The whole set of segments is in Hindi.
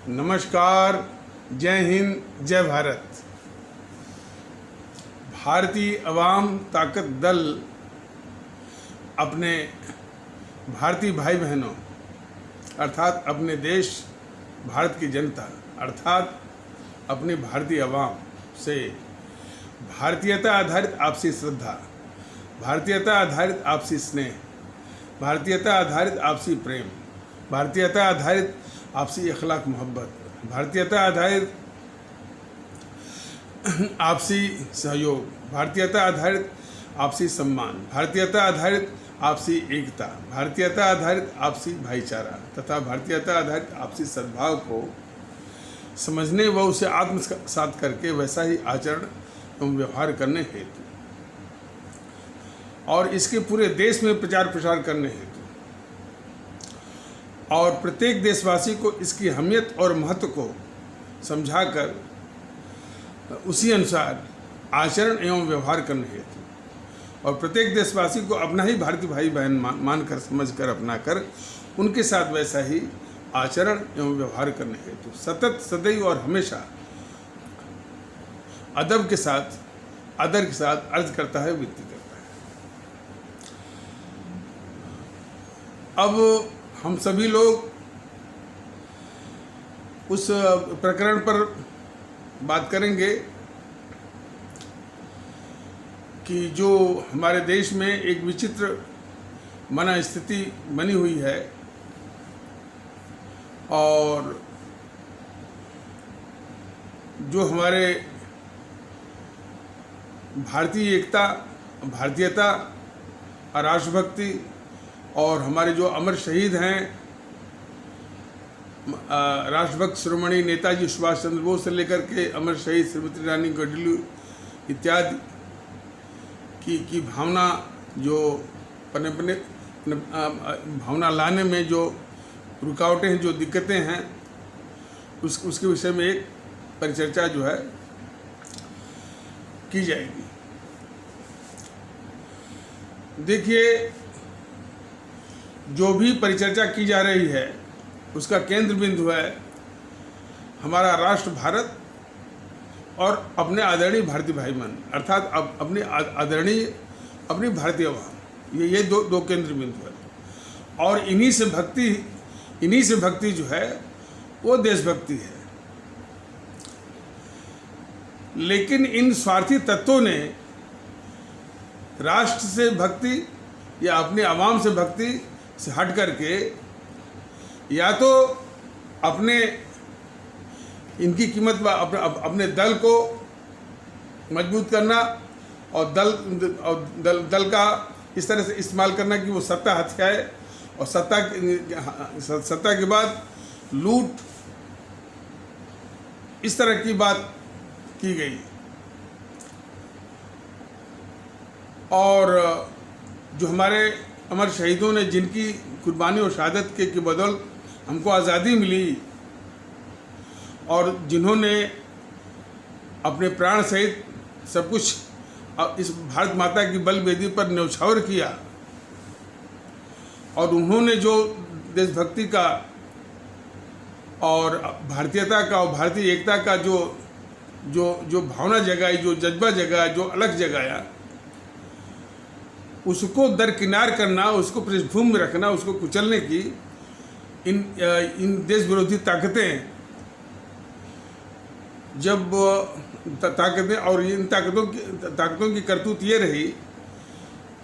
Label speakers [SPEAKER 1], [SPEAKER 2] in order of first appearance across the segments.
[SPEAKER 1] नमस्कार, जय हिंद, जय भारत। भारतीय अवाम ताकत दल अपने भारतीय भाई बहनों अर्थात अपने देश भारत की जनता अर्थात अपनी भारतीय अवाम से भारतीयता आधारित आपसी श्रद्धा, भारतीयता आधारित आपसी स्नेह, भारतीयता आधारित आपसी प्रेम, भारतीयता आधारित आपसी अखलाक मोहब्बत, भारतीयता आधारित आपसी सहयोग, भारतीयता आधारित आपसी सम्मान, भारतीयता आधारित आपसी एकता, भारतीयता आधारित आपसी भाईचारा तथा भारतीयता आधारित आपसी सद्भाव को समझने व उसे आत्मसात करके वैसा ही आचरण एवं व्यवहार करने हेतु और इसके पूरे देश में प्रचार प्रसार करने हेतु और प्रत्येक देशवासी को इसकी अहमियत और महत्व को समझाकर उसी अनुसार आचरण एवं व्यवहार करने हेतु और प्रत्येक देशवासी को अपना ही भारतीय भाई बहन मानकर समझकर अपनाकर उनके साथ वैसा ही आचरण एवं व्यवहार करने हेतु सतत सदैव और हमेशा अदब के साथ आदर के साथ अर्ज करता है, विनती करता है। अब हम सभी लोग उस प्रकरण पर बात करेंगे कि जो हमारे देश में एक विचित्र मना स्थिति बनी हुई है और जो हमारे भारतीय एकता, भारतीयता, राष्ट्रभक्ति और हमारे जो अमर शहीद हैं राष्ट्रभक्त शिरोमणि नेताजी सुभाष चंद्र बोस से लेकर के अमर शहीद श्रीमती रानी गडलियू इत्यादि की भावना जो पने भावना लाने में जो रुकावटें हैं, जो दिक्कतें हैं, उसके विषय में एक परिचर्चा जो है की जाएगी। देखिए, जो भी परिचर्चा की जा रही है उसका केंद्र बिंदु है हमारा राष्ट्र भारत और अपने आदरणीय भारतीय भाई बहन अर्थात अपने आदरणीय अपनी भारतीय अवाम, ये दो केंद्र बिंदु है और इन्हीं से भक्ति जो है वो देशभक्ति है। लेकिन इन स्वार्थी तत्वों ने राष्ट्र से भक्ति या अपने आवाम से भक्ति से हट करके या तो अपने इनकी कीमत अपने दल को मजबूत करना और दल का इस तरह से इस्तेमाल करना कि वो सत्ता हथियाए और सत्ता के बाद लूट, इस तरह की बात की गई। और जो हमारे अमर शहीदों ने जिनकी कुर्बानी और शहादत के बदौल हमको आज़ादी मिली और जिन्होंने अपने प्राण सहित सब कुछ इस भारत माता की बल वेदी पर न्यौछावर किया और उन्होंने जो देशभक्ति का और भारतीयता का और भारतीय एकता का जो भावना जगाई, जो जज्बा जगाया, जो अलग जगाया, उसको दरकिनार करना, उसको पृष्ठभूमि में रखना, उसको कुचलने की इन देश विरोधी ताकतें ताकतें और इन ताकतों की करतूत ये रही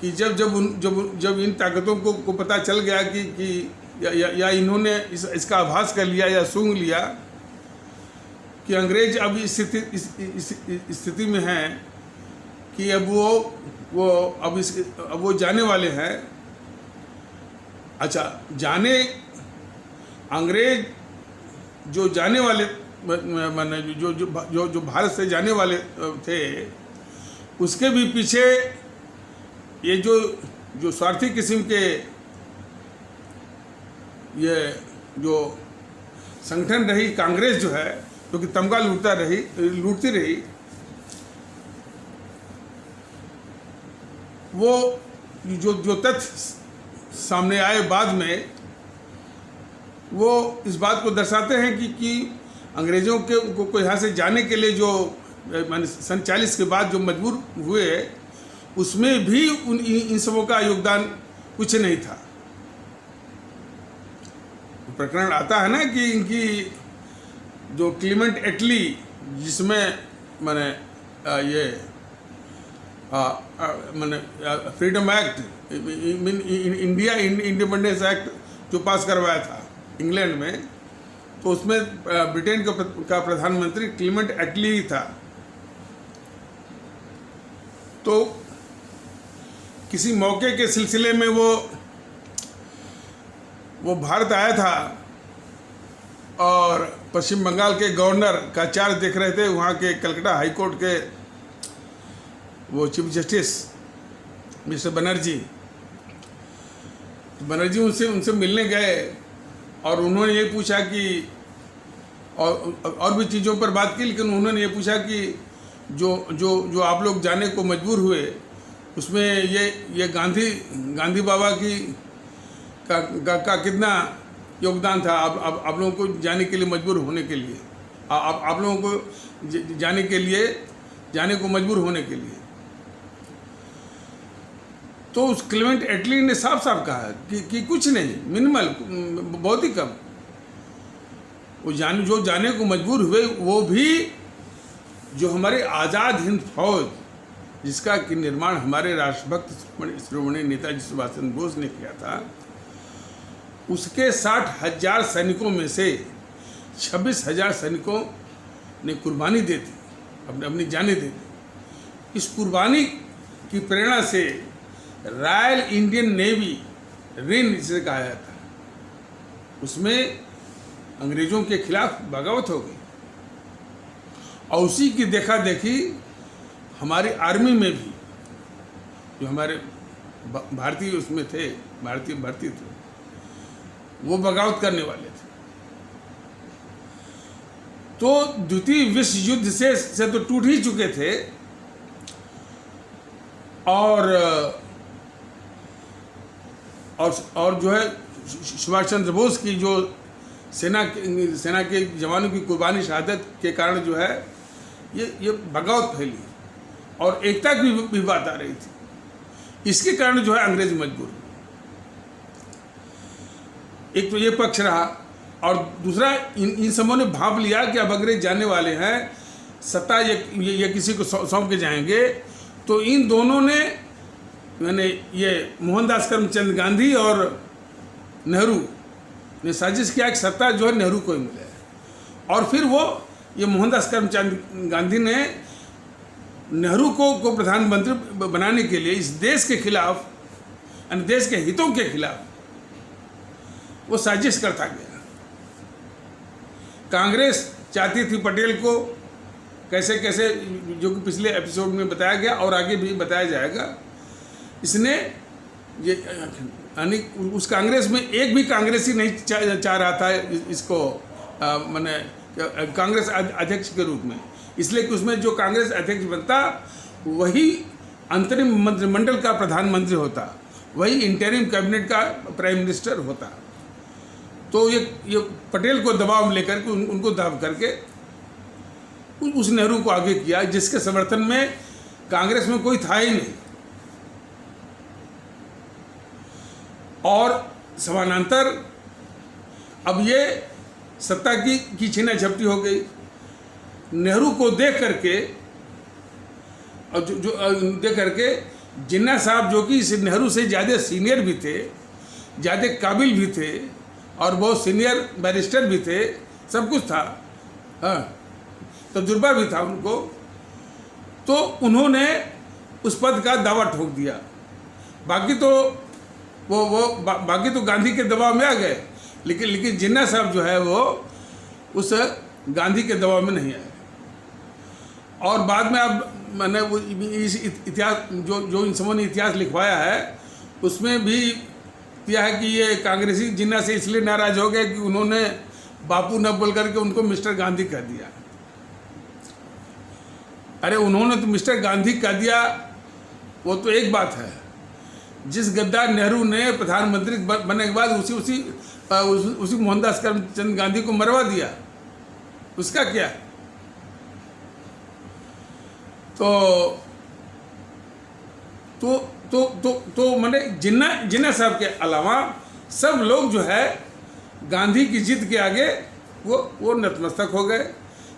[SPEAKER 1] कि जब इन ताकतों को पता चल गया कि या इन्होंने इसका आभास कर लिया या सूंघ लिया कि अंग्रेज अब इस स्थिति में हैं कि अब वो जाने वाले हैं। अच्छा, अंग्रेज जो जाने वाले जो भारत से जाने वाले थे, उसके भी पीछे ये जो स्वार्थी किस्म के ये जो संगठन रही कांग्रेस जो है, जो कि तमगा लूटती रही, वो जो तथ्य सामने आए बाद में वो इस बात को दर्शाते हैं कि अंग्रेज़ों के को यहाँ से जाने के लिए जो मान सन 40 के बाद जो मजबूर हुए, उसमें भी इन सबों का योगदान कुछ नहीं था। प्रकरण आता है ना कि इनकी जो क्लीमेंट एटली, जिसमें मैंने ये मैंने freedom act, India independence act जो पास करवाया था इंग्लैंड में, तो उसमें ब्रिटेन का प्रधानमंत्री क्लीमेंट एटली ही था। तो किसी मौके के सिलसिले में वो भारत आया था और पश्चिम बंगाल के गवर्नर का चार्ज देख रहे थे, वहाँ के कलकत्ता हाई कोर्ट के वो चीफ जस्टिस मिस्टर बनर्जी उनसे मिलने गए और उन्होंने ये पूछा कि और भी चीज़ों पर बात की, लेकिन उन्होंने ये पूछा कि जो आप लोग जाने को मजबूर हुए, उसमें ये गांधी बाबा की का कितना योगदान था आप लोगों को जाने के लिए मजबूर होने के लिए, आप लोगों को जाने को मजबूर होने के लिए। तो उस क्लेमेंट एटली ने साफ साफ कहा कि कुछ नहीं, मिनिमल, बहुत ही कम। वो जो जाने को मजबूर हुए, वो भी जो हमारे आज़ाद हिंद फौज, जिसका कि निर्माण हमारे राष्ट्रभक्त शिरोमणि नेताजी सुभाष चंद्र बोस ने किया था, उसके 60,000 सैनिकों में से 26,000 सैनिकों ने कुर्बानी दे दी, अपनी जानें दे दी। इस कुर्बानी की प्रेरणा से रॉयल इंडियन नेवी, रिन जिसे कहा जाता है, उसमें अंग्रेज़ों के खिलाफ बगावत हो गई। और उसी की देखा देखी हमारी आर्मी में भी, जो हमारे भारतीय उसमें थे, भारतीय भर्ती थे, वो बगावत करने वाले थे। तो द्वितीय विश्व युद्ध से तो टूट ही चुके थे, और जो है सुभाष चंद्र बोस की जो सेना के जवानों की कुर्बानी, शहादत के कारण जो है ये बगावत फैली और एकता की भी बात आ रही थी। इसके कारण जो है अंग्रेज मजबूर हुए। एक तो ये पक्ष रहा, और दूसरा इन सबों ने भाप लिया कि अब अंग्रेज जाने वाले हैं, सत्ता ये किसी को सौंप के जाएंगे। तो इन दोनों ने, मैंने ये मोहनदास करमचंद गांधी और नेहरू ने साजिश किया कि सत्ता जो है नेहरू को ही मिले। और फिर ये मोहनदास करमचंद गांधी ने नेहरू को प्रधानमंत्री बनाने के लिए इस देश के खिलाफ, यानी देश के हितों के खिलाफ वो साजिश करता गया। कांग्रेस चाहती थी पटेल को कैसे कैसे, जो कि पिछले एपिसोड में बताया गया और आगे भी बताया जाएगा, इसने ये, यानी उस कांग्रेस में एक भी कांग्रेसी नहीं चाह रहा था इसको मैंने कांग्रेस अध्यक्ष के रूप में, इसलिए कि उसमें जो कांग्रेस अध्यक्ष बनता वही अंतरिम मंत्रिमंडल का प्रधानमंत्री होता, वही इंटरिम कैबिनेट का प्राइम मिनिस्टर होता। तो ये पटेल को दबाव में लेकर के उनको दाब करके उस नेहरू को आगे किया, जिसके समर्थन में कांग्रेस में कोई था ही नहीं। और समानांतर अब ये सत्ता की छीना झपटी हो गई। नेहरू को देख करके, और जो देख करके जिन्ना साहब, जो कि नेहरू से ज़्यादा सीनियर भी थे, ज़्यादा काबिल भी थे और बहुत सीनियर बैरिस्टर भी थे, सब कुछ था, हाँ, तजुर्बा भी था उनको, तो उन्होंने उस पद का दावा ठोक दिया। बाकी तो बाकी तो गांधी के दबाव में आ गए, लेकिन जिन्ना साहब जो है वो उस गांधी के दबाव में नहीं आए। और बाद में अब मैंने वो इस इतिहास जो इन सबों ने इतिहास लिखवाया है, उसमें भी किया है कि ये कांग्रेसी जिन्ना से इसलिए नाराज हो गए कि उन्होंने बापू न बोल करके उनको मिस्टर गांधी कह दिया। अरे उन्होंने तो मिस्टर गांधी कह दिया, वो तो एक बात है। जिस गद्दार नेहरू ने प्रधानमंत्री बनने के बाद उसी उसी मोहनदास करमचंद गांधी को मरवा दिया, उसका क्या? तो मैंने जिन्ना साहब के अलावा सब लोग जो है गांधी की जिद के आगे वो नतमस्तक हो गए।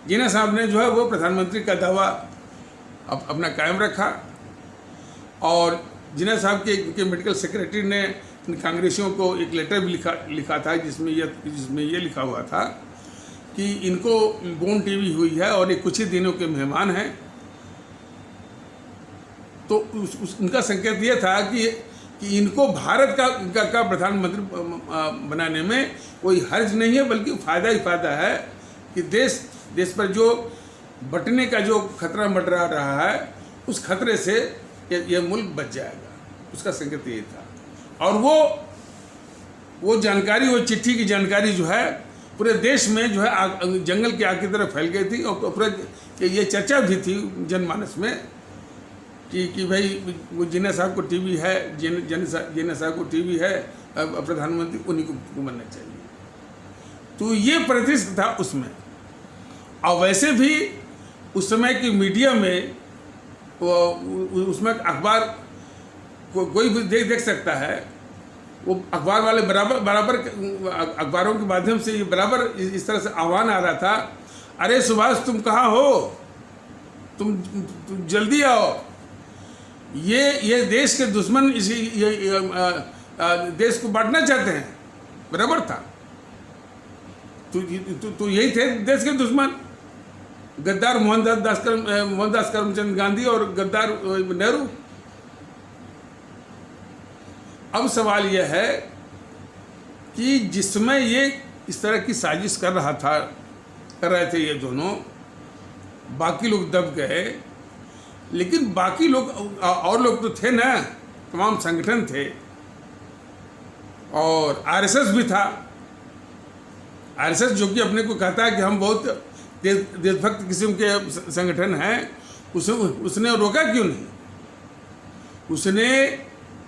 [SPEAKER 1] जिन्ना साहब ने जो है वो प्रधानमंत्री का दावा अपना कायम रखा, और जिन्ना साहब के मेडिकल सेक्रेटरी ने कांग्रेसियों को एक लेटर भी लिखा था जिसमें ये लिखा हुआ था कि इनको बोन टीबी हुई है और ये कुछ ही दिनों के मेहमान हैं। तो उनका संकेत ये था कि इनको भारत का प्रधानमंत्री बनाने में कोई हर्ज नहीं है, बल्कि फ़ायदा ही फ़ायदा है कि देश पर जो बंटने का जो खतरा मंडरा रहा है उस खतरे से ये मुल्क बच जाएगा। उसका संकेत ये था। और वो जानकारी, वो चिट्ठी की जानकारी जो है पूरे देश में जो है जंगल की आग की तरह फैल गई थी, और पूरे ये चर्चा भी थी जनमानस में कि भाई वो जिन्ना साहब को टीबी है, जिन्ना साहब को टीबी है, प्रधानमंत्री उन्हीं को बनना चाहिए। तो ये परिदृश्य था उसमें। और वैसे भी उस समय की मीडिया में उसमें अखबार कोई भी देख सकता है, वो अखबार वाले बराबर अखबारों के माध्यम से ये बराबर इस तरह से आह्वान आ रहा था, अरे सुभाष तुम कहाँ हो, तुम जल्दी आओ, ये देश के दुश्मन देश को बांटना चाहते हैं। बराबर था। तो यही थे देश के दुश्मन, गद्दार मोहनदास करमचंद गांधी और गद्दार नेहरू। अब सवाल यह है कि जिसमें ये इस तरह की साजिश कर रहे थे ये दोनों, बाकी लोग दब गए, लेकिन बाकी लोग और लोग तो थे ना, तमाम संगठन थे, और आरएसएस भी था। आरएसएस जो कि अपने को कहता है कि हम बहुत देशभक्त किस्म के संगठन हैं, उसने रोका क्यों नहीं? उसने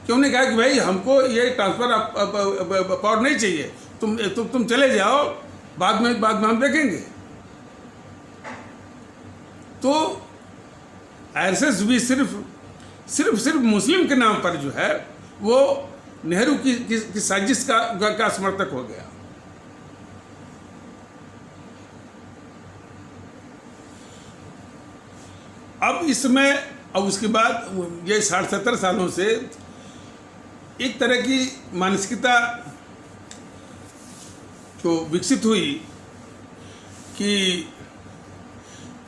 [SPEAKER 1] क्यों नहीं कहा कि भाई हमको ये ट्रांसफर पावर नहीं चाहिए, तुम चले जाओ, बाद में हम देखेंगे। तो आरएसएस भी सिर्फ मुस्लिम के नाम पर जो है वो नेहरू की साजिश का समर्थक हो गया। अब इसमें, अब उसके बाद ये 60-70 सालों से एक तरह की मानसिकता जो विकसित हुई कि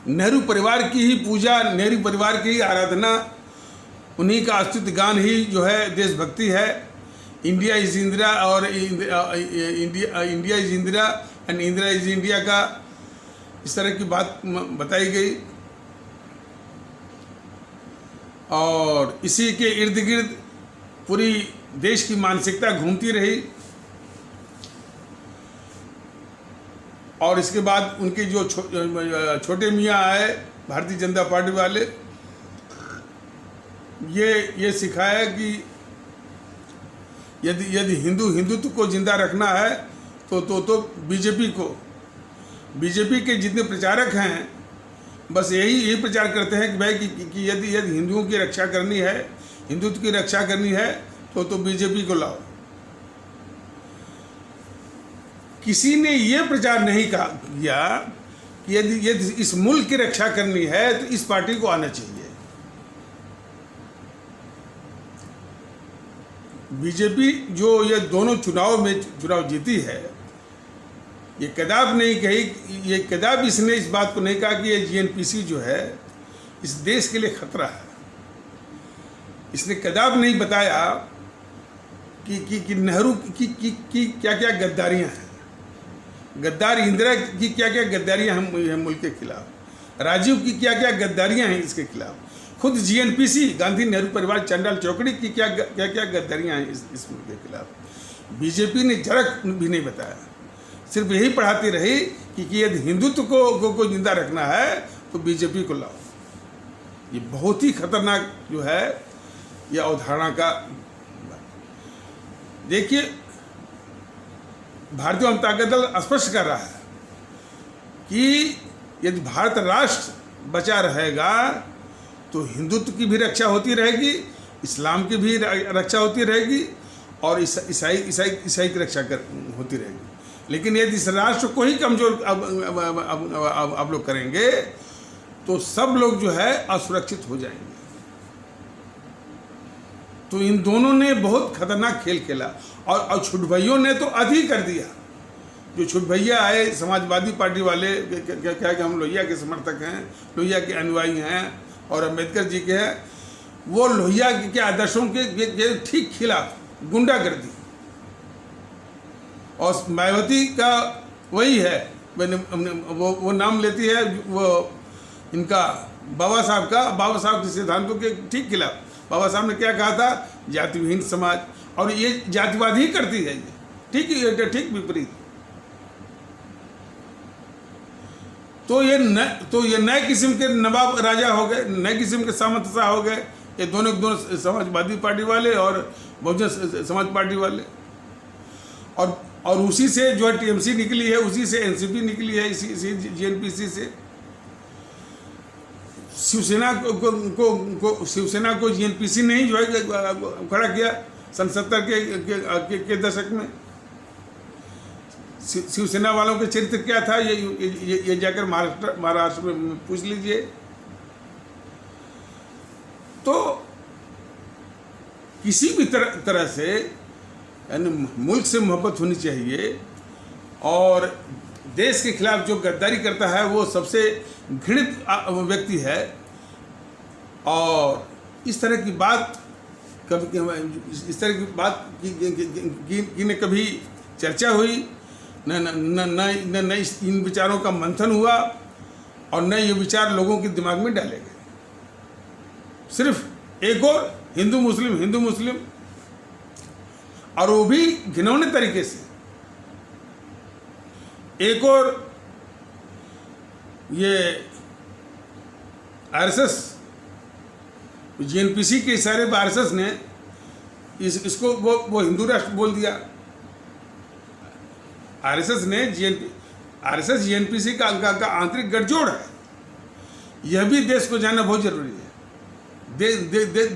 [SPEAKER 1] नेहरू परिवार की ही पूजा, नेहरू परिवार की ही आराधना, उन्हीं का अस्तित्व गान ही जो है देशभक्ति है। इंडिया इज इंदिरा और India is Indira and Indira is India का इस तरह की बात बताई गई, और इसी के इर्द गिर्द पूरी देश की मानसिकता घूमती रही। और इसके बाद उनके जो छोटे मियाँ आए भारतीय जनता पार्टी वाले, ये सिखाया कि यदि हिंदुत्व को जिंदा रखना है तो बीजेपी के जितने प्रचारक हैं बस यही प्रचार करते हैं कि भाई कि यदि हिंदुओं की रक्षा करनी है, हिंदुत्व की रक्षा करनी है तो बीजेपी को लाओ। किसी ने ये प्रचार नहीं किया कि यदि इस मुल्क की रक्षा करनी है तो इस पार्टी को आना चाहिए। बीजेपी जो ये दोनों चुनाव जीती है, ये कदाप नहीं कही, ये कदाप इसने इस बात को नहीं कहा कि ये जीएनपीसी जो है इस देश के लिए खतरा है। इसने कदाप नहीं बताया कि नेहरू की क्या क्या गद्दारियां हैं, गद्दार इंदिरा की क्या क्या गद्दारियां हैं मुल्क के खिलाफ, राजीव की क्या क्या गद्दारियां हैं इसके खिलाफ, खुद जीएनपीसी गांधी नेहरू परिवार चंडाल चौकड़ी की क्या क्या गद्दारियां हैं इस मुल्क के खिलाफ। बीजेपी ने जरा भी नहीं बताया, सिर्फ यही पढ़ाती रही कि यदि हिंदुत्व को जिंदा रखना है तो बीजेपी को लाओ। ये बहुत ही खतरनाक जो है ये अवधारणा का। देखिए भारतीय जनता दल स्पष्ट कर रहा है कि यदि भारत राष्ट्र बचा रहेगा तो हिंदुत्व की भी रक्षा होती रहेगी, इस्लाम की भी रक्षा होती रहेगी और ईसाई की रक्षा होती रहेगी। लेकिन यदि इस राष्ट्र को ही कमजोर आप लोग करेंगे तो सब लोग जो है असुरक्षित हो जाएंगे। तो इन दोनों ने बहुत खतरनाक खेल खेला और छुटभइयों ने तो अति कर दिया। जो छुटभैया आए समाजवादी पार्टी वाले, क्या कि हम लोहिया के समर्थक हैं, लोहिया के अनुयायी हैं और अम्बेडकर जी के हैं, वो लोहिया के आदर्शों के ठीक खिलाफ गुंडागर्दी। और मायावती का वही है, वो नाम लेती है वो इनका बाबा साहब के सिद्धांतों के ठीक खिलाफ। बाबा साहब ने क्या कहा था? जाति विहीन समाज, और ये जातिवाद ही करती है ये, ठीक विपरीत। तो ये नए किस्म के नवाब राजा हो गए, नए किस्म के सामंतशाह हो गए, ये दोनों समाजवादी पार्टी वाले और बहुजन समाज पार्टी वाले। और उसी से जो है टीएमसी निकली है, उसी से एनसीपी निकली है, इसी जीएनपीसी से। शिवसेना को जीएनपीसी ने ही जो है खड़ा किया सन 70 के दशक में। शिवसेना वालों के चरित्र क्या था ये जाकर महाराष्ट्र में पूछ लीजिए। तो किसी भी तरह से यानी मुल्क से मोहब्बत होनी चाहिए, और देश के खिलाफ जो गद्दारी करता है वो सबसे घृणित व्यक्ति है। और इस तरह की बात की न कभी चर्चा हुई, न इन विचारों का मंथन हुआ, और न ये विचार लोगों के दिमाग में डाले गए। सिर्फ एक और हिंदू मुस्लिम, और वो भी घिनौने तरीके से। एक और ये आरएसएस, जीएनपीसी के इशारे पर आरएसएस ने इसको वो हिंदू राष्ट्र बोल दिया। आरएसएस जीएनपीसी का आंतरिक गठजोड़ है। यह भी देश को जानना बहुत जरूरी है।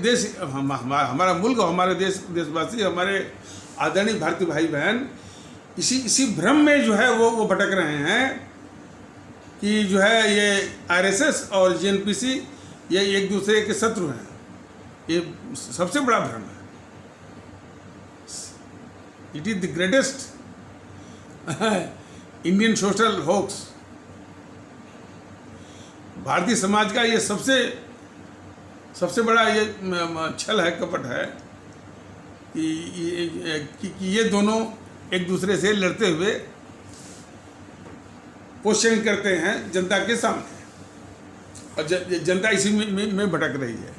[SPEAKER 1] देश हमारा मुल्क, हमारे देशवासी, हमारे आदरणीय भारतीय भाई बहन इसी भ्रम में जो है वो भटक रहे हैं कि जो है ये आरएसएस और जीएनपीसी ये एक दूसरे के शत्रु हैं। ये सबसे बड़ा भ्रम है। It is the greatest Indian social hoax. Bharatiya Samaj का ये सबसे बड़ा ये छल है, कपट है कि ये दोनों एक दूसरे से लड़ते हुए क्वेश्चन करते हैं जनता के सामने, और जनता इसी में भटक रही है।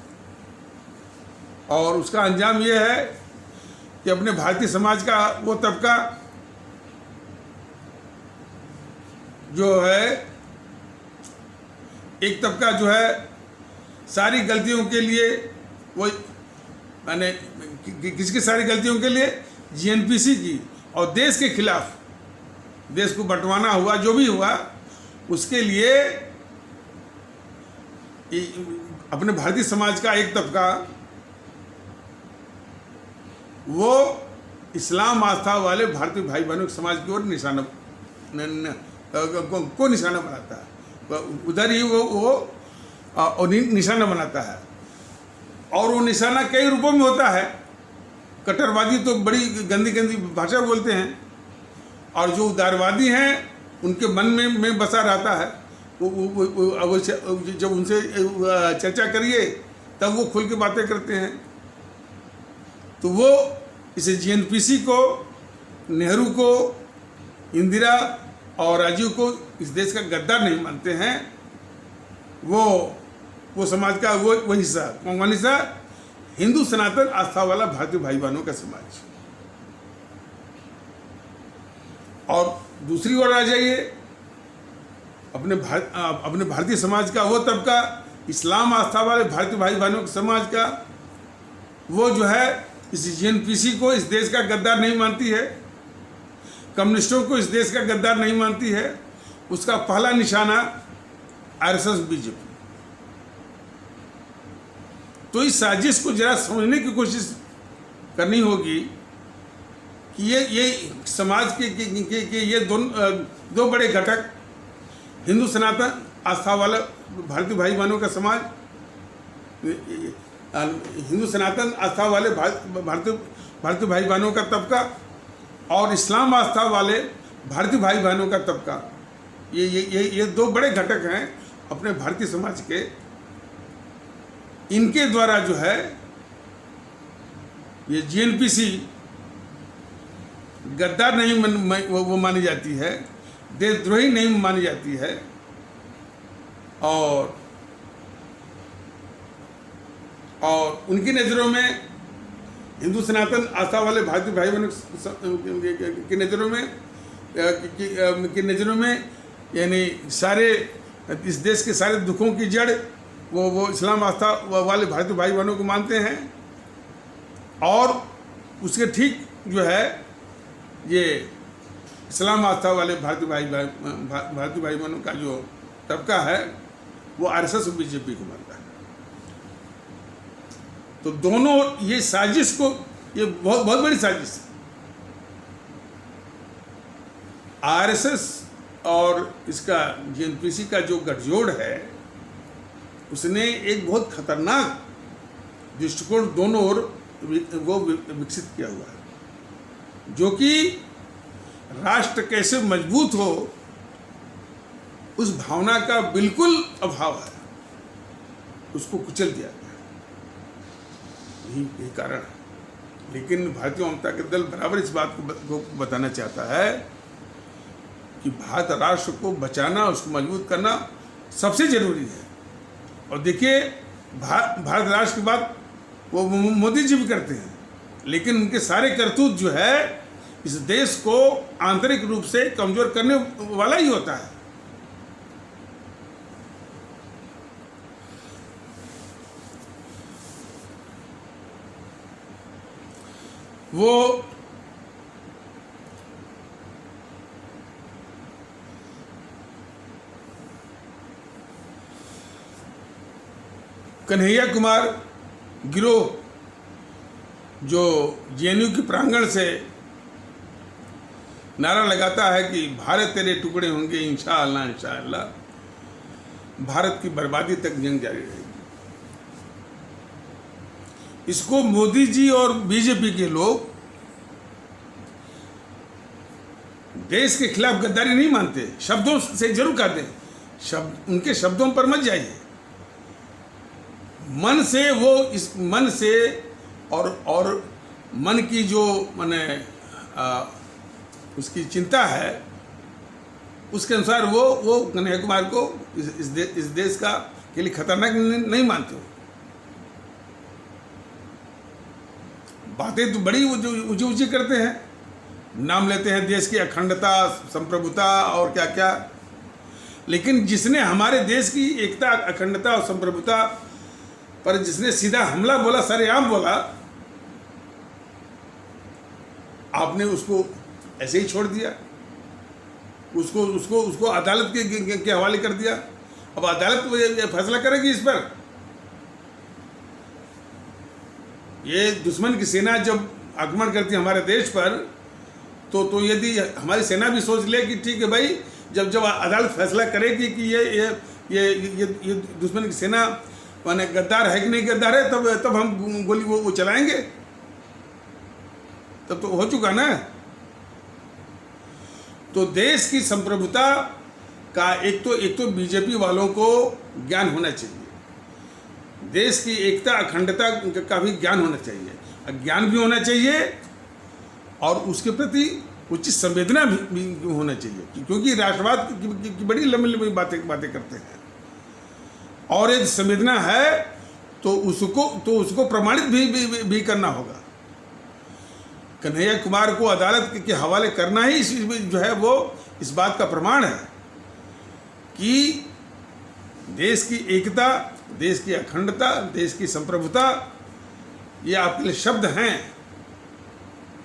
[SPEAKER 1] और उसका अंजाम ये है कि अपने भारतीय समाज का वो तबका जो है, एक तबका जो है सारी गलतियों के लिए, वो माने किसकी सारी गलतियों के लिए? जीएनपीसी की। और देश के खिलाफ, देश को बंटवाना हुआ, जो भी हुआ, उसके लिए अपने भारतीय समाज का एक तबका वो इस्लाम आस्था वाले भारतीय भाई बहनों के समाज की ओर निशाना बनाता है। उधर ही वो निशाना बनाता है। और वो निशाना कई रूपों में होता है। कट्टरवादी तो बड़ी गंदी भाषा बोलते हैं, और जो उदारवादी हैं उनके मन में बसा रहता है। वो जब उनसे चर्चा करिए तब वो खुल के बातें करते हैं। तो वो इसे जीएनपीसी को, नेहरू को, इंदिरा और राजीव को इस देश का गद्दार नहीं मानते हैं। वो समाज का वो हिस्सा, कौन हिस्सा? हिंदू सनातन आस्था वाला भारतीय भाई बहनों का समाज। और दूसरी ओर आ जाइए, अपने भारतीय समाज का वो तबका, इस्लाम आस्था वाले भारतीय भाई बहनों के समाज का, वो जो है इस जीएनपीसी को इस देश का गद्दार नहीं मानती है। कम्युनिस्टों को इस देश का गद्दार नहीं मानती है, उसका पहला निशाना आरएसएस बीजेपी। तो इस साजिश को जरा समझने की कोशिश करनी होगी कि ये समाज के ये दो बड़े घटक, हिंदू सनातन आस्था वाला भारतीय भाई बहनों का समाज, हिंदू सनातन आस्था वाले भारतीय भाई बहनों का तबका और इस्लाम आस्था वाले भारतीय भाई बहनों का तबका, ये दो बड़े घटक हैं अपने भारतीय समाज के। इनके द्वारा जो है ये जीएनपीसी गद्दार नहीं वो मानी जाती है, देशद्रोही नहीं मानी जाती है, और उनकी नज़रों में, हिंदू सनातन आस्था वाले भारतीय भाई बहनों की नज़रों में यानी सारे इस देश के सारे दुखों की जड़ वो इस्लाम आस्था वाले भारतीय भाई बहनों को मानते हैं। और उसके ठीक जो है ये इस्लाम आस्था वाले भारतीय भाई बहनों का जो तबका है वो आरएसएस और बीजेपी को मानता है। तो दोनों ये साजिश को, ये बहुत बड़ी साजिश है। आरएसएस और इसका जीएनपीसी का जो गठजोड़ है, उसने एक बहुत खतरनाक दृष्टिकोण दोनों ओर वो विकसित किया हुआ है, जो कि राष्ट्र कैसे मजबूत हो उस भावना का बिल्कुल अभाव है, उसको कुचल दिया गया। यही कारण है। लेकिन भारतीय जनता दल बराबर इस बात को बताना चाहता है कि भारत राष्ट्र को बचाना, उसको मजबूत करना सबसे जरूरी है। और देखिए, भारत राष्ट्र की बात वो मोदी जी भी करते हैं, लेकिन उनके सारे करतूत जो है इस देश को आंतरिक रूप से कमजोर करने वाला ही होता है। वो कन्हैया कुमार गिरोह जो जेएनयू के प्रांगण से नारा लगाता है कि भारत तेरे टुकड़े होंगे इंशाअल्लाह इंशाअल्लाह, भारत की बर्बादी तक जंग जारी रहेगी। इसको मोदी जी और बीजेपी के लोग देश के खिलाफ गद्दारी नहीं मानते, शब्दों से जरूर कहते हैं, उनके शब्दों पर मत जाइए। मन से वो इस मन से और मन की जो माने उसकी चिंता है, उसके अनुसार वो कन्हैया कुमार को इस देश का के लिए खतरनाक नहीं मानते हो। बातें तो बड़ी ऊंची ऊंची करते हैं, नाम लेते हैं देश की अखंडता, संप्रभुता और क्या क्या, लेकिन जिसने हमारे देश की एकता, अखंडता और संप्रभुता पर जिसने सीधा हमला बोला, सरेआम बोला, आपने उसको ऐसे ही छोड़ दिया, उसको अदालत के हवाले कर दिया। अब अदालत फैसला करेगी इस पर। ये दुश्मन की सेना जब आक्रमण करती है हमारे देश पर, तो यदि हमारी सेना भी सोच ले कि ठीक है भाई, जब अदालत फैसला करेगी कि ये दुश्मन की सेना माने गद्दार है कि नहीं गद्दार है, तब हम गोली वो चलाएंगे, तब तो हो चुका ना। तो देश की संप्रभुता का एक तो बीजेपी वालों को ज्ञान होना चाहिए, देश की एकता अखंडता का भी ज्ञान होना चाहिए, ज्ञान भी होना चाहिए और उसके प्रति उचित संवेदना भी होना चाहिए, क्योंकि राष्ट्रवाद की बड़ी लंबी बातें करते हैं। और यदि संवेदना है तो उसको प्रमाणित भी करना होगा। कन्हैया कुमार को अदालत के हवाले करना ही जो है वो इस बात का प्रमाण है कि देश की एकता, देश की अखंडता, देश की संप्रभुता ये आपके लिए शब्द हैं,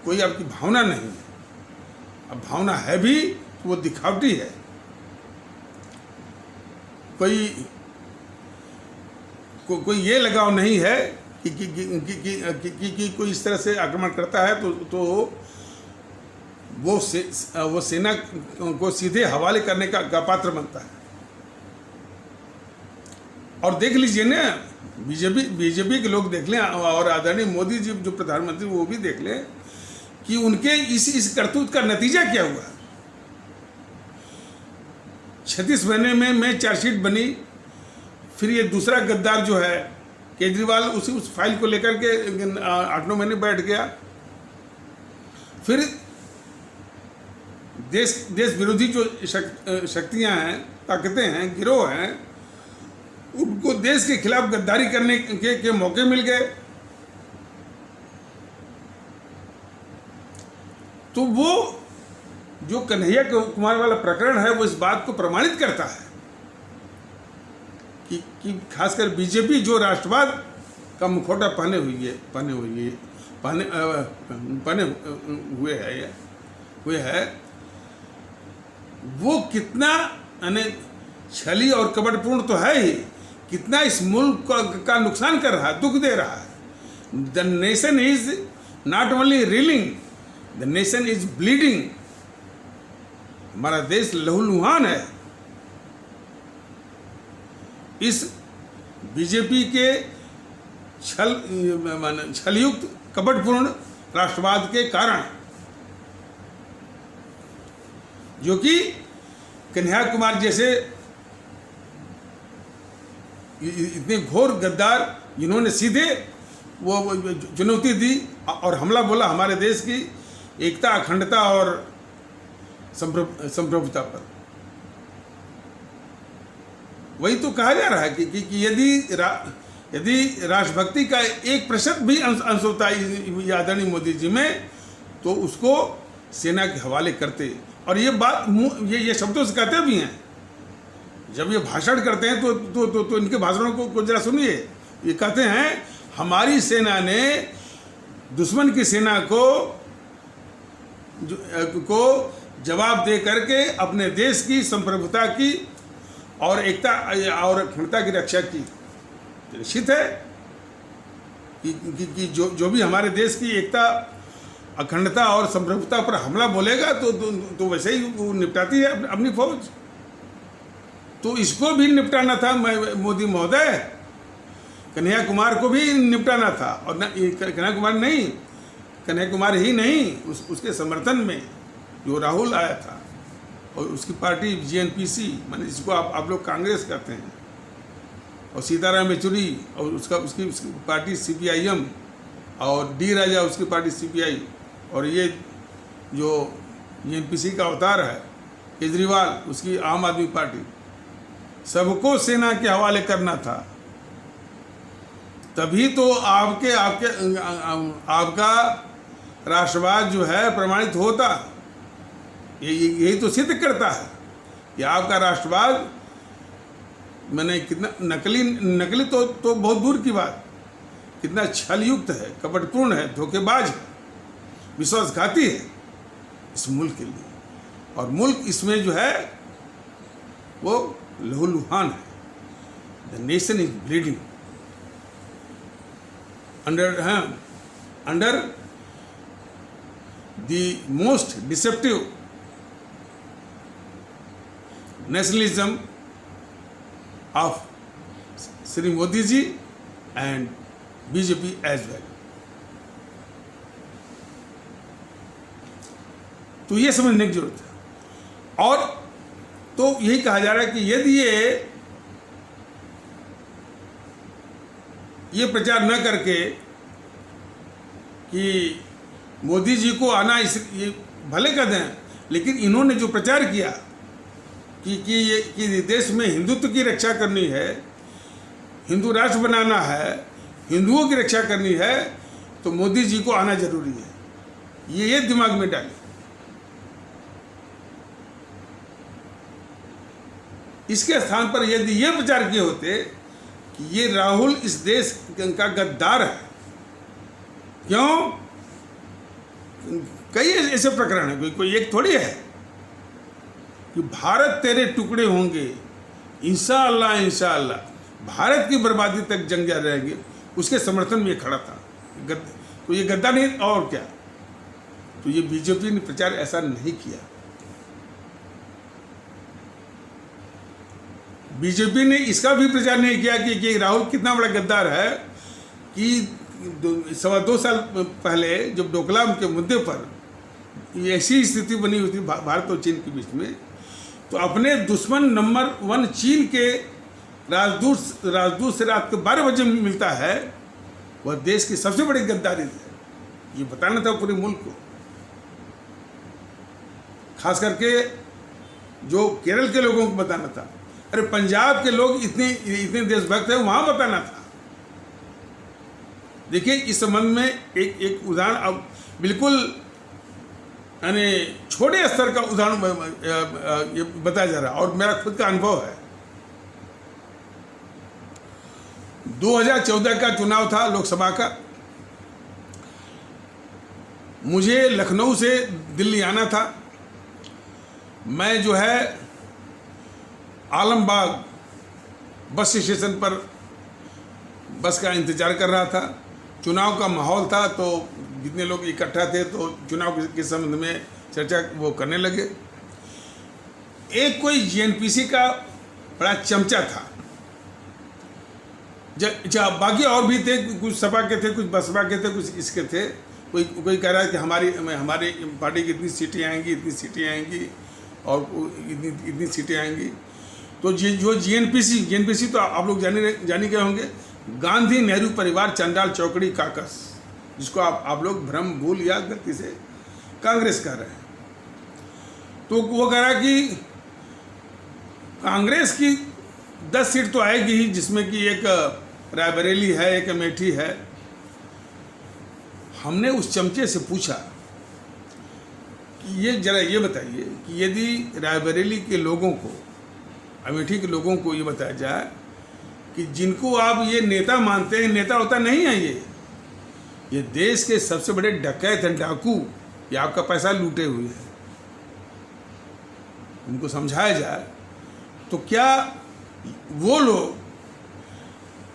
[SPEAKER 1] कोई आपकी भावना नहीं है। अब भावना है भी तो वो दिखावटी है। कोई ये लगाव नहीं है कि कोई इस तरह से आक्रमण करता है तो वो सेना को सीधे हवाले करने का पात्र बनता है। और देख लीजिए ना, बीजेपी के लोग देख लें और आदरणीय मोदी जी जो प्रधानमंत्री वो भी देख लें कि उनके इस करतूत का नतीजा क्या हुआ। 36 महीने में चार्जशीट बनी, फिर ये दूसरा गद्दार जो है केजरीवाल उस फाइल को लेकर के 8-9 महीने बैठ गया। फिर देश विरोधी जो शक्तियां हैं, ताकतें हैं, गिरोह हैं, उनको देश के खिलाफ गद्दारी करने के मौके मिल गए। तो वो जो कन्हैया कुमार वाला प्रकरण है वो इस बात को प्रमाणित करता है कि खासकर बीजेपी जो राष्ट्रवाद का मुखौटा पहने हुए है वो कितना छली और कपटपूर्ण तो है ही, कितना इस मुल्क का नुकसान कर रहा है, दुख दे रहा है। The nation is not only reeling, the nation is bleeding. हमारा देश लहूलुहान है इस बीजेपी के छलयुक्त कपटपूर्ण राष्ट्रवाद के कारण, जो कि कन्हैया कुमार जैसे इतने घोर गद्दार जिन्होंने सीधे वो चुनौती दी और हमला बोला हमारे देश की एकता, अखंडता और संप्रभुता पर। वही तो कहा जा रहा है कि यदि राष्ट्रभक्ति का 1% भी अंश होता है आदरणीय मोदी जी में, तो उसको सेना के हवाले करते। और ये बात ये शब्दों से कहते भी हैं। जब ये भाषण करते हैं तो इनके भाषणों को जरा सुनिए। ये कहते हैं हमारी सेना ने दुश्मन की सेना को जवाब दे करके अपने देश की संप्रभुता की और एकता और अखंडता की रक्षा की। निश्चित है कि जो भी हमारे देश की एकता, अखंडता और संप्रभुता पर हमला बोलेगा तो वैसे ही वो निपटाती है अपनी फौज। तो इसको भी निपटाना था मोदी महोदय, कन्हैया कुमार को भी निपटाना था। और कन्हैया कुमार ही नहीं, उसके समर्थन में जो राहुल आया था और उसकी पार्टी GNPC, माने जिसको आप लोग कांग्रेस कहते हैं, और सीताराम येचुरी और उसकी पार्टी CPIM, और D राजा उसकी पार्टी CPI, और ये जो GNPC का अवतार है केजरीवाल उसकी आम आदमी पार्टी, सबको सेना के हवाले करना था। तभी तो आपका राष्ट्रवाद जो है प्रमाणित होता। यही तो सिद्ध करता है कि आपका राष्ट्रवाद मैंने कितना नकली तो बहुत दूर की बात, कितना छलयुक्त है, कपटपूर्ण है, धोखेबाज है, विश्वासघाती है इस मुल्क के लिए। और मुल्क इसमें जो है वो लहूलुहान है। The nation is bleeding under the most deceptive nationalism of Shri Modi ji and BJP as well. तो ये समझने की जरूरत है। और तो यही कहा जा रहा है कि यदि ये प्रचार न करके कि मोदी जी को आना ये भले कर दें, लेकिन इन्होंने जो प्रचार किया कि देश में हिंदुत्व की रक्षा करनी है, हिंदू राष्ट्र बनाना है, हिंदुओं की रक्षा करनी है, तो मोदी जी को आना जरूरी है। ये दिमाग में डालें। इसके स्थान पर यदि ये प्रचार किए होते कि ये राहुल इस देश का गद्दार है, क्यों? कई ऐसे प्रकरण हैं, कोई एक थोड़ी है कि भारत तेरे टुकड़े होंगे, इंशाअल्लाह इंशाअल्लाह, भारत की बर्बादी तक जंग जारी रहेगी, उसके समर्थन में ये खड़ा था। तो ये गद्दार नहीं और क्या। तो ये बीजेपी ने प्रचार ऐसा नहीं किया। बीजेपी ने इसका भी प्रचार नहीं किया कि राहुल कितना बड़ा गद्दार है कि 2.25 साल पहले जब डोकलाम के मुद्दे पर ऐसी स्थिति बनी हुई थी भारत और चीन के बीच में, तो अपने दुश्मन नंबर 1 चीन के राजदूत से रात के 12 बजे मिलता है, वह देश की सबसे बड़ी गद्दारी है। ये बताना था पूरे मुल्क को, खास करके जो केरल के लोगों को बताना था। अरे पंजाब के लोग इतने देशभक्त हैं, वहां बताना था। देखिए इस संबंध में एक उदाहरण अब बिल्कुल यानी छोटे स्तर का उदाहरण ये बताया जा रहा है और मेरा खुद का अनुभव है। 2014 का चुनाव था लोकसभा का। मुझे लखनऊ से दिल्ली आना था। मैं जो है आलमबाग बस स्टेशन पर बस का इंतज़ार कर रहा था। चुनाव का माहौल था, तो जितने लोग इकट्ठा थे तो चुनाव के संबंध में चर्चा वो करने लगे। एक कोई जीएनपीसी का बड़ा चमचा था, बाकी और भी थे, कुछ सपा के थे, कुछ बसपा के थे, कुछ इसके थे। कोई कह रहा है कि हमारी पार्टी की इतनी सीटें आएंगी, इतनी सीटें आएंगी और इतनी सीटें आएंगी। तो जो जीएनपीसी तो आप लोग जाने गए होंगे, गांधी नेहरू परिवार चंडाल चौकड़ी काकस, जिसको आप लोग भ्रम भूल या गलती से कांग्रेस कह रहे हैं। तो वो कह रहा कि कांग्रेस की 10 सीट तो आएगी ही, जिसमें कि एक रायबरेली है, एक अमेठी है। हमने उस चमचे से पूछा कि ये जरा ये बताइए कि यदि रायबरेली के लोगों को, अमेठी के लोगों को ये बताया जाए कि जिनको आप ये नेता मानते हैं, नेता होता नहीं है, ये देश के सबसे बड़े डकैत हैं, डाकू, ये आपका पैसा लूटे हुए हैं, उनको समझाया जाए तो क्या वो लोग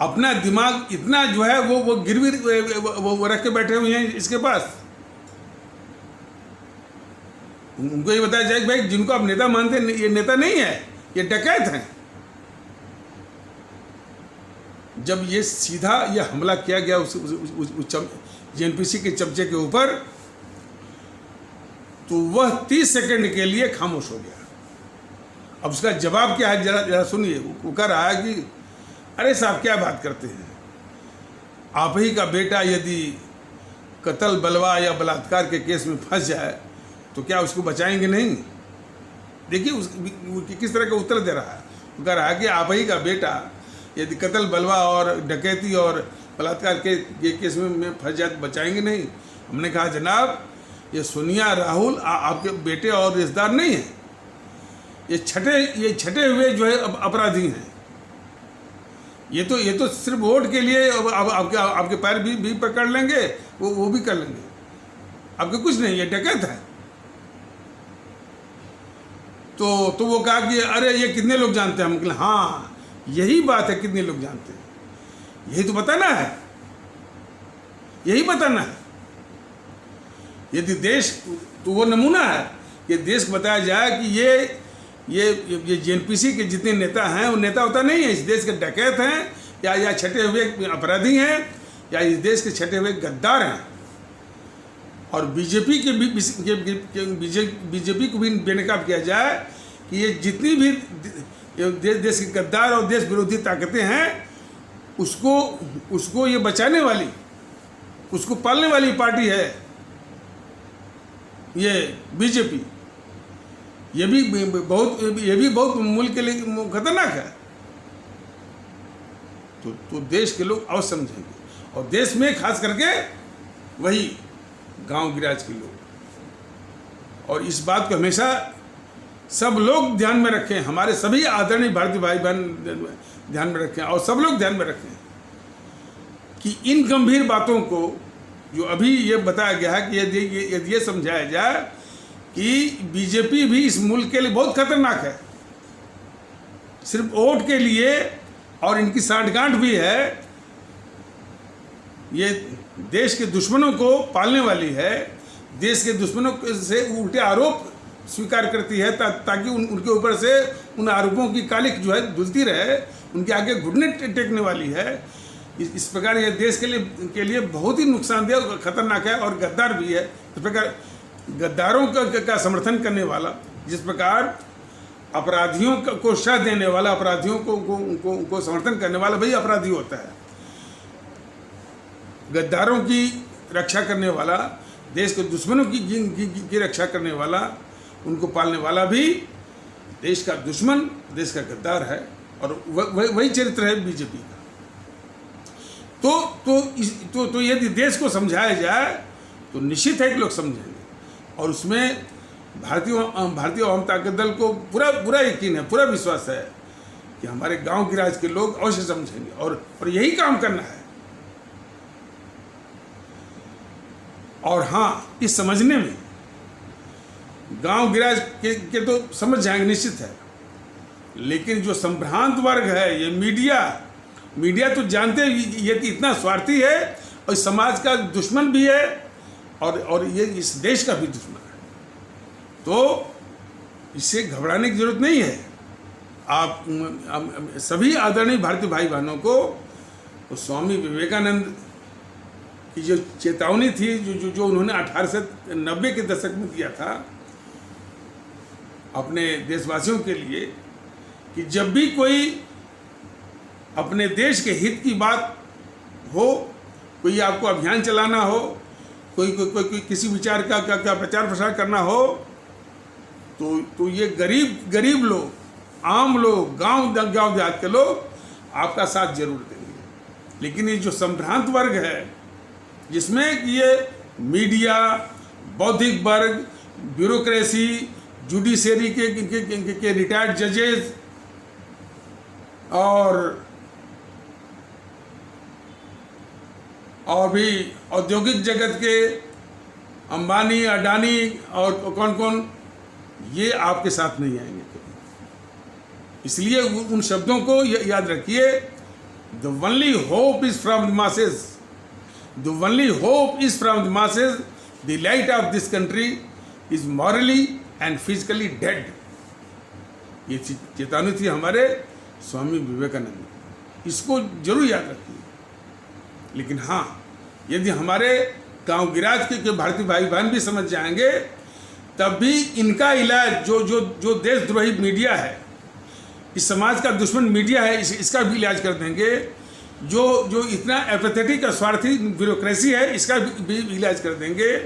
[SPEAKER 1] अपना दिमाग इतना जो है वो गिरवी वो रख के बैठे हुए हैं इसके पास। उनको ये बताया जाए कि भाई जिनको आप नेता मानते हैं, ये नेता नहीं है, ये डकैत हैं। जब ये सीधा ये हमला किया गया उस जीएनपीसी के चमचे के ऊपर, तो वह 30 सेकंड के लिए खामोश हो गया। अब उसका जवाब क्या है, जरा सुनिए। वो कह रहा है कि अरे साहब क्या बात करते हैं, आप ही का बेटा यदि कत्ल, बलवा या बलात्कार के केस में फंस जाए तो क्या उसको बचाएंगे नहीं। देखिए किस तरह का उत्तर दे रहा है। वो कह रहा है कि आप ही का बेटा यदि कत्ल, बलवा और डकैती और बलात्कार के केस में फंस जाए तो बचाएंगे नहीं। हमने कहा जनाब, ये सोनिया राहुल आपके बेटे और रिश्तेदार नहीं है, ये छठे हुए जो है अपराधी हैं। ये तो सिर्फ वोट के लिए आपके पैर भी पकड़ लेंगे, वो भी कर लेंगे, आपके कुछ नहीं, ये डकैत है। तो वो कहा कि अरे ये कितने लोग जानते हैं। हम कहा हाँ यही बात है, कितने लोग जानते हैं, यही तो बताना है, यही बताना है। यदि देश तो वो नमूना है कि देश को बताया जाए कि ये जीएनपीसी के जितने नेता हैं वो नेता होता नहीं है, इस देश के डकैत हैं या छटे हुए अपराधी हैं या इस देश के छटे हुए गद्दार हैं। और बीजेपी को भी बेनकाब किया जाए कि ये जितनी भी देश के गद्दार और देश विरोधी ताकतें हैं, उसको ये बचाने वाली, उसको पालने वाली पार्टी है ये बीजेपी। ये भी बहुत मुल्क के लिए खतरनाक है। तो देश के लोग अवश्य समझेंगे, और देश में खास करके वही गांव गिराज के लोग। और इस बात को हमेशा सब लोग ध्यान में रखें, हमारे सभी आदरणीय भारतीय भाई बहन ध्यान में रखें, और सब लोग ध्यान में रखें कि इन गंभीर बातों को जो अभी ये बताया गया है कि यदि ये समझाया जाए कि बीजेपी भी इस मुल्क के लिए बहुत खतरनाक है, सिर्फ वोट के लिए, और इनकी साठगांठ भी है, ये देश के दुश्मनों को पालने वाली है, देश के दुश्मनों से उल्टे आरोप स्वीकार करती है ताकि उनके ऊपर से उन आरोपों की कालिख जो है धुलती रहे, उनके आगे घुटने टेकने वाली है। इस प्रकार ये देश के लिए बहुत ही नुकसानदेह और खतरनाक है और गद्दार भी है। इस प्रकार गद्दारों का समर्थन करने वाला, जिस प्रकार अपराधियों को शह देने वाला, अपराधियों को समर्थन करने वाला भाई अपराधी होता है। गद्दारों की रक्षा करने वाला, देश के दुश्मनों की रक्षा करने वाला, उनको पालने वाला भी देश का दुश्मन, देश का गद्दार है, और वही चरित्र है बीजेपी का। तो यदि देश को समझाया जाए तो निश्चित है कि लोग समझेंगे, और उसमें भारतीय आवाम ताकत दल को पूरा यकीन है, पूरा विश्वास है कि हमारे गांव गिराज के लोग अवश्य समझेंगे, और यही काम करना है। और हाँ, इस समझने में गांव गिराज के तो समझ जाएंगे निश्चित है, लेकिन जो संभ्रांत वर्ग है, ये मीडिया तो जानते हैं ये इतना स्वार्थी है और समाज का दुश्मन भी है, और ये इस देश का भी दुश्मन है। तो इससे घबराने की जरूरत नहीं है। आप सभी आदरणीय भारतीय भाई बहनों को तो स्वामी विवेकानंद की जो चेतावनी थी, जो उन्होंने 1890 के दशक में दिया था अपने देशवासियों के लिए, कि जब भी कोई अपने देश के हित की बात हो, कोई आपको अभियान चलाना हो, कोई किसी विचार का प्रचार प्रसार करना हो, तो ये गरीब लोग, आम लोग, गांव देहात के लोग आपका साथ जरूर देंगे। लेकिन ये जो संभ्रांत वर्ग है, जिसमें ये मीडिया, बौद्धिक वर्ग, ब्यूरोक्रेसी, जुडिशरी के रिटायर्ड जजेस और भी औद्योगिक जगत के अंबानी, अडानी और कौन, ये आपके साथ नहीं आएंगे। इसलिए उन शब्दों को याद रखिए, the only hope is from the masses, the only hope is from the masses, the light of this country is morally and physically dead. ये चेतावनी थी हमारे स्वामी विवेकानंद, इसको जरूर याद रखिए। लेकिन हाँ, यदि हमारे गांव गिराज के भारतीय भाई बहन भी समझ जाएंगे, तब भी इनका इलाज जो देशद्रोही मीडिया है, इस समाज का दुश्मन मीडिया है, इसका भी इलाज कर देंगे। जो इतना एपैथेटिक और स्वार्थी ब्यूरोक्रेसी है, इसका भी इलाज कर देंगे।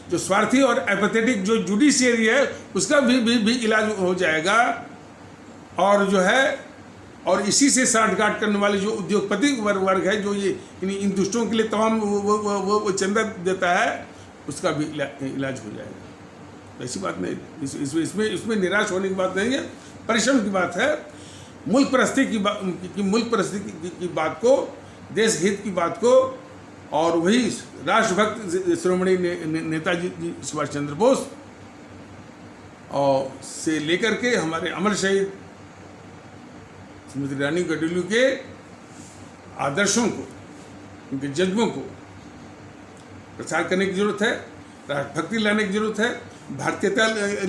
[SPEAKER 1] जो स्वार्थी और एपैथेटिक जो जुडिशियरी है, उसका भी इलाज हो जाएगा। और जो है, और इसी से साठगांठ करने वाले जो उद्योगपति वर्ग है, जो ये इन दुष्टों के लिए तमाम वो चंदा देता है, उसका भी इलाज हो जाएगा। ऐसी बात नहीं, इसमें निराश होने की बात नहीं है, परिश्रम की बात है। मुल्क परस्ती की बात को, देश हित की बात को, और वही राष्ट्रभक्त शिरोमणि नेताजी सुभाष चंद्र बोस और से लेकर के हमारे अमर शहीद श्रीमती रानी गडुलू के आदर्शों को, उनके जज्बों को प्रचार करने की जरूरत है, राष्ट्रभक्ति लाने की जरूरत है, भारतीयता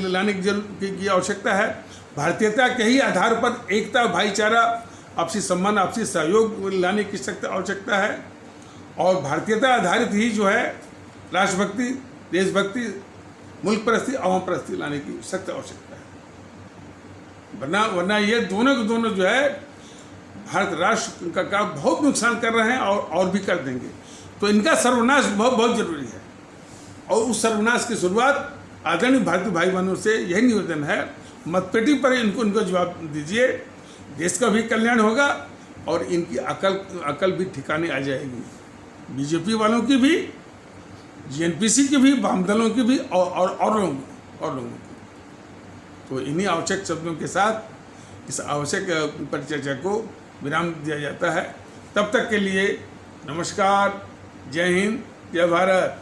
[SPEAKER 1] लाने की आवश्यकता है। भारतीयता के ही आधार पर एकता, भाईचारा, आपसी सम्मान, आपसी सहयोग लाने की सख्त आवश्यकता है। और भारतीयता आधारित ही जो है राष्ट्रभक्ति, देशभक्ति, मुल्क परस्ती, अवाम परस्ती लाने की सख्त आवश्यकता है। वरना ये दोनों के दोनों जो है भारत राष्ट्र का बहुत नुकसान कर रहे हैं और भी कर देंगे। तो इनका सर्वनाश बहुत जरूरी है। और उस सर्वनाश की शुरुआत आदरणीय भारतीय भाई बहनों से यही निवेदन है, मतपेटी पर इनको जवाब दीजिए, देश का भी कल्याण होगा और इनकी अकल भी ठिकाने आ जाएगी। बीजेपी वालों की भी, जीएनपीसी की भी, वाम दलों की भी, और लोगों की। तो इन्हीं आवश्यक शब्दों के साथ इस आवश्यक परिचर्चा को विराम दिया जाता है। तब तक के लिए नमस्कार, जय हिंद, जय भारत।